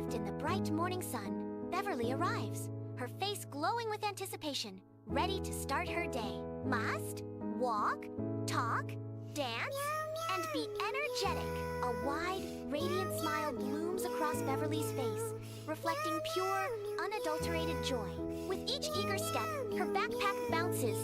Wrapped in the bright morning sun, Beverly arrives, her face glowing with anticipation, ready to start her day. Must walk, talk, dance, and be energetic. A wide, radiant smile blooms across Beverly's face, reflecting pure, unadulterated joy. With each eager step, her backpack bounces,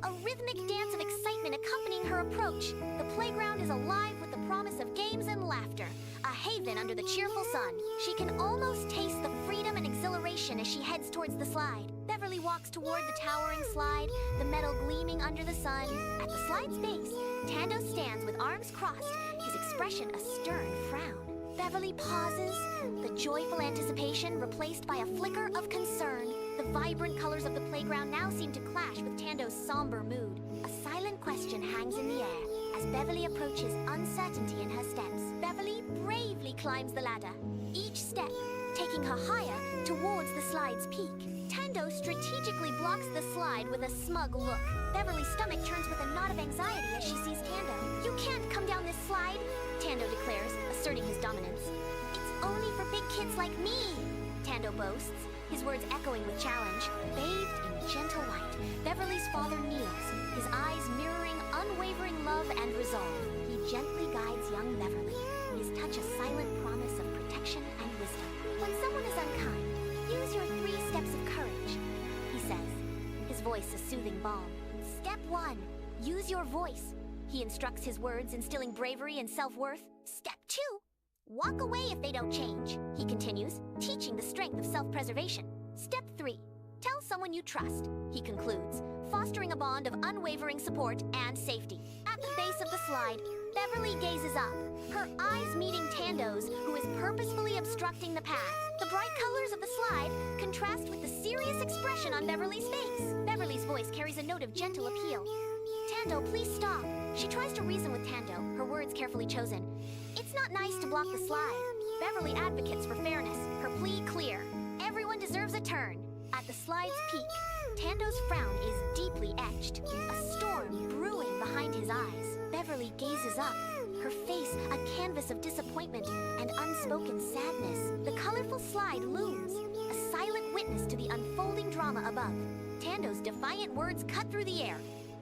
a rhythmic dance of excitement accompanying her approach. The playground is alive with the promise of games and laughter, a haven under the cheerful sun. She can almost taste the freedom and exhilaration as she heads towards the slide. Beverly walks toward the towering slide, the metal gleaming under the sun. At the slide's base, Tando stands with arms crossed, his expression a stern frown. Beverly pauses, the joyful anticipation replaced by a flicker of concern. The vibrant colors of the playground now seem to clash with Tando's somber mood. A silent question hangs in the air as Beverly approaches uncertainty in her steps. Beverly bravely climbs the ladder, each step taking her higher towards the slide's peak. Tando strategically blocks the slide with a smug look. Beverly's stomach turns with a knot of anxiety as she sees Tando. "You can't come down this slide," Tando declares, asserting his dominance. "It's only for big kids like me," Tando boasts, his words echoing with challenge. Bathed in gentle light, Beverly's father kneels, his eyes mirroring unwavering love and resolve. He gently guides young Beverly, his touch a silent promise of protection and wisdom. "When someone is unkind, use your 3 steps of courage," he says, his voice a soothing balm. "Step 1, use your voice," he instructs, his words instilling bravery and self-worth. "Step 2, walk away if they don't change," he continues, teaching the strength of self-preservation. "Step 3, tell someone you trust," he concludes, fostering a bond of unwavering support and safety. At the base of the slide, Beverly gazes up, her eyes meeting Tando's, who is purposefully obstructing the path. The bright colors of the slide contrast with the serious expression on Beverly's face. Beverly's voice carries a note of gentle appeal. "Tando, please stop." She tries to reason with Tando, her words carefully chosen. "It's not nice to block the slide." Beverly advocates for fairness, her plea clear. Everyone deserves a turn. At the slide's peak, Tando's frown is deeply etched, a storm brewing behind his eyes. Beverly gazes up, her face a canvas of disappointment and unspoken sadness. The colorful slide looms, a silent witness to the unfolding drama above. Tando's defiant words cut through the air.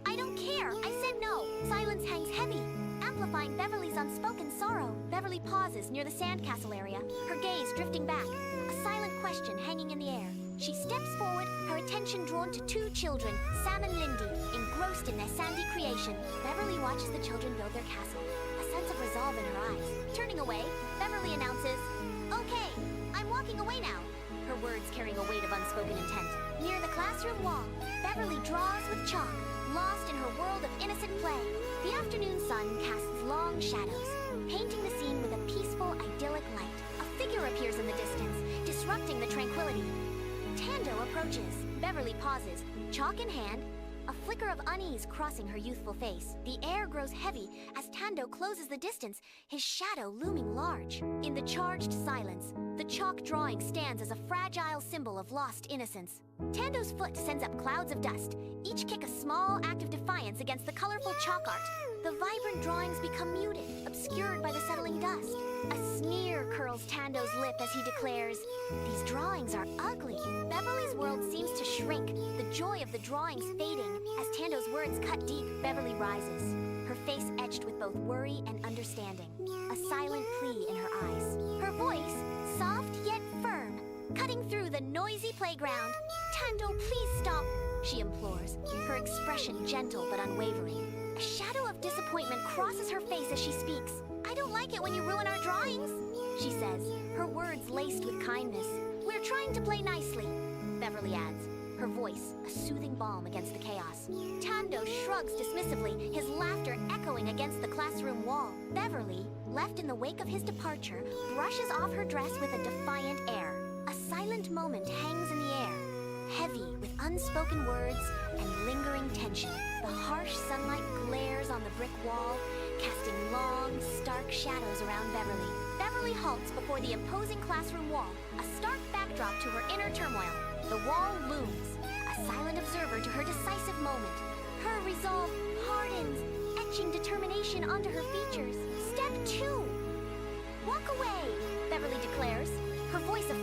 "I don't care, I said no." Silence hangs heavy, amplifying Beverly's unspoken sorrow. Beverly pauses near the sandcastle area, her gaze drifting back, a silent question hanging in the air. She steps forward, her attention drawn to 2 children, Sam and Lindy, engrossed in their sandy creation. Beverly watches the children build their castle, a sense of resolve in her eyes. Turning away, Beverly announces, "Okay, I'm walking away now," her words carrying a weight of unspoken intent. Near the classroom wall, Beverly draws with chalk, lost in her world of innocent play. The afternoon sun casts long shadows, painting the scene with a peaceful, idyllic light. A figure appears in the distance, disrupting the tranquility. Tando approaches. Beverly pauses, chalk in hand, a flicker of unease crossing her youthful face. The air grows heavy as Tando closes the distance, his shadow looming large. In the charged silence, the chalk drawing stands as a fragile symbol of lost innocence. Tando's foot sends up clouds of dust, each kick a small act of defiance against the colorful chalk art. The vibrant drawings become muted, obscured by the settling dust. A sneer curls Tando's lip as he declares, "These drawings are ugly." Beverly's world seems to shrink, the joy of the drawings fading. As Tando's words cut deep, Beverly rises, her face etched with both worry and understanding, a silent plea in her eyes. Her voice, soft yet firm, cutting through the noisy playground. "Tando, please stop," she implores, her expression gentle but unwavering. A shadow of disappointment crosses her face as she speaks. "I don't like it when you ruin our drawings," she says, her words laced with kindness. "We're trying to play nicely," Beverly adds, her voice a soothing balm against the chaos. Tando shrugs dismissively, his laughter echoing against the classroom wall. Beverly, left in the wake of his departure, brushes off her dress with a defiant air. A silent moment hangs in the air, heavy with unspoken words and lingering tension. The harsh sunlight glares on the brick wall, casting long, stark shadows around Beverly. Beverly halts before the imposing classroom wall, a stark backdrop to her inner turmoil. The wall looms, a silent observer to her decisive moment. Her resolve hardens, etching determination onto her features. "Step 2. Walk away," Beverly declares, her voice a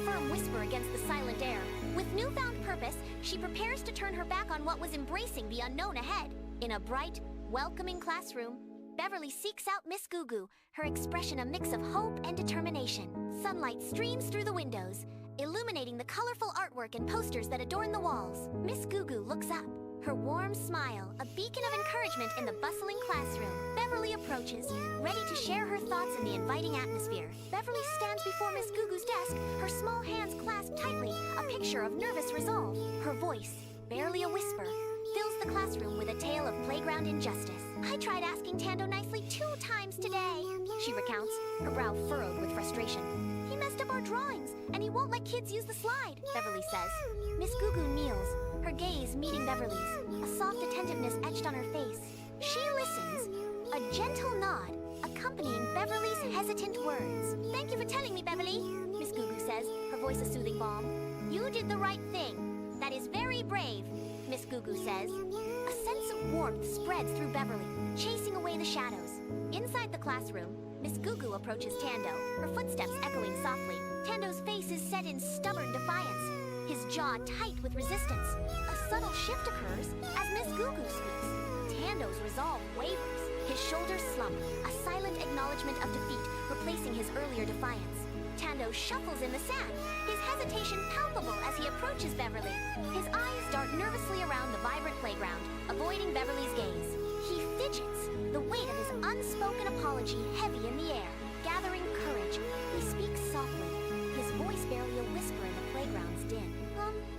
With newfound purpose, she prepares to turn her back on what was embracing the unknown ahead. In a bright, welcoming classroom, Beverly seeks out Miss Gugu, her expression a mix of hope and determination. Sunlight streams through the windows, illuminating the colorful artwork and posters that adorn the walls. Miss Gugu looks up, her warm smile a beacon of encouragement in the bustling classroom. Beverly approaches, ready to share her thoughts in the inviting atmosphere. Beverly stands before Miss Gugu's desk, her small hands clasped tightly, a picture of nervous resolve. Her voice, barely a whisper, fills the classroom with a tale of playground injustice. I tried asking Tando nicely 2 times today, she recounts, her brow furrowed with frustration. He messed up our drawings, and he won't let kids use the slide, Beverly says. Miss Gugu kneels, her gaze meeting Beverly's, a soft attentiveness etched on her face. She listens, a gentle nod accompanying Beverly's hesitant words. Thank you for telling me, Beverly, Miss Gugu says, her voice a soothing balm. You did the right thing. That is very brave, Miss Gugu says. A sense of warmth spreads through Beverly, chasing away the shadows. Inside the classroom, Miss Gugu approaches Tando, her footsteps echoing softly. Tando's face is set in stubborn defiance, his jaw tight with resistance. A subtle shift occurs as Miss Gugu speaks. Tando's resolve wavers, his shoulders slump, a silent acknowledgement of defeat, replacing his earlier defiance. Tando shuffles in the sand, his hesitation palpable as he approaches Beverly. His eyes dart nervously around the vibrant playground, avoiding Beverly's gaze. He fidgets, the weight of his unspoken apology heavy in the air. Gathering courage, he speaks softly, his voice barely a whisper in the playground's din.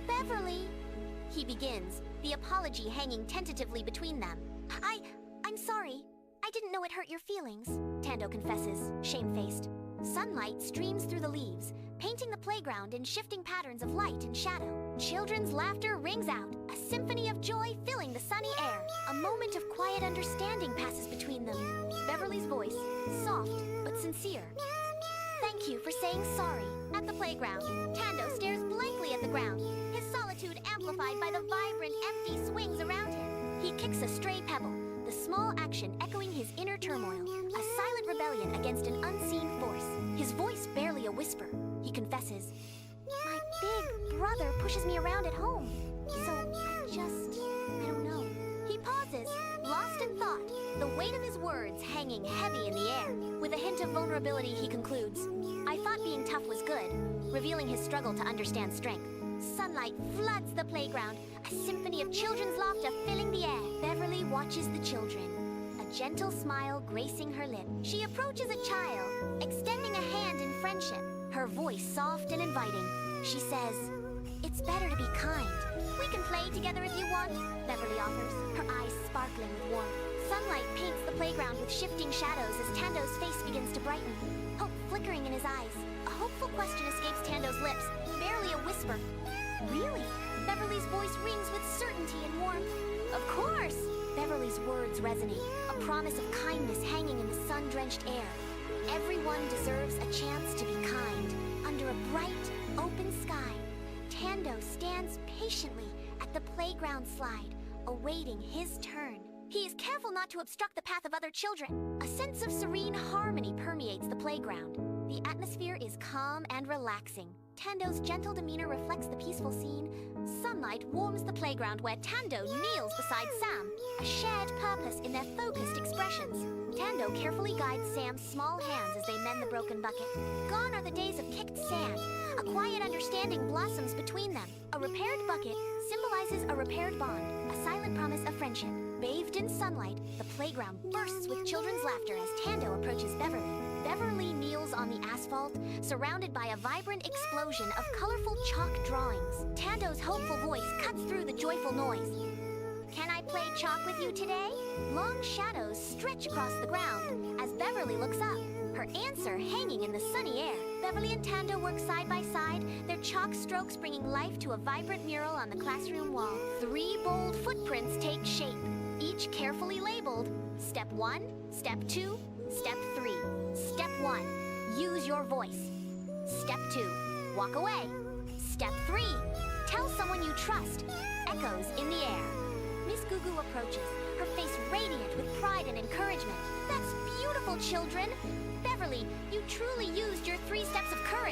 Beverly, he begins, the apology hanging tentatively between them. I'm sorry. I didn't know it hurt your feelings, Tando confesses, shamefaced. Sunlight streams through the leaves, painting the playground in shifting patterns of light and shadow. Children's laughter rings out, a symphony of joy filling the sunny air. A moment of quiet understanding passes between them. Beverly's voice, soft but sincere. Thank you for saying sorry. At the playground, Tando stares blankly at the ground, his solitude amplified by the vibrant, empty swings around him. He kicks a stray pebble, the small action echoing his inner turmoil, a silent rebellion against an unseen force. His voice barely a whisper. He confesses, my big brother pushes me around at home, so I don't know. He pauses, lost in thought, the weight of his words hanging heavy in the air. With a hint of vulnerability, he concludes, I thought being tough was good, revealing his struggle to understand strength. Sunlight floods the playground, a symphony of children's laughter filling the air. Beverly watches the children, a gentle smile gracing her lip. She approaches a child, extending a hand in friendship, her voice soft and inviting. She says, it's better to be kind. We can play together if you want, Beverly offers, her eyes sparkling with warmth. Sunlight paints the playground with shifting shadows as Tando's face begins to brighten, hope flickering in his eyes. A hopeful question escapes Tando's lips, barely a whisper. Really? Beverly's voice rings with certainty and warmth. Of course! Beverly's words resonate, a promise of kindness hanging in the sun-drenched air. Everyone deserves a chance to be kind. Under a bright, open sky, Tando stands patiently at the playground slide, awaiting his turn. He is careful not to obstruct the path of other children. A sense of serene harmony permeates the playground. The atmosphere is calm and relaxing. Tando's gentle demeanor reflects the peaceful scene. Sunlight warms the playground where Tando kneels beside Sam, a shared purpose in their focused expressions. Tando carefully guides Sam's small hands as they mend the broken bucket. Gone are the days of kicked sand. A quiet understanding blossoms between them. A repaired bucket symbolizes a repaired bond, a silent promise of friendship. Bathed in sunlight, the playground bursts with children's laughter as Tando approaches Beverly. Beverly kneels on the asphalt, surrounded by a vibrant explosion of colorful chalk drawings. Tando's hopeful voice cuts through the joyful noise. Can I play chalk with you today? Long shadows stretch across the ground as Beverly looks up, her answer hanging in the sunny air. Beverly and Tando work side by side, their chalk strokes bringing life to a vibrant mural on the classroom wall. 3 bold footprints take shape, each carefully labeled. Step 1, Step 2, Step 3. Step 1, use your voice. Step 2, walk away. Step 3, tell someone you trust. Echoes in the air. Miss Gugu approaches, her face radiant with pride and encouragement. That's beautiful, children. Beverly, you truly used your 3 steps of courage.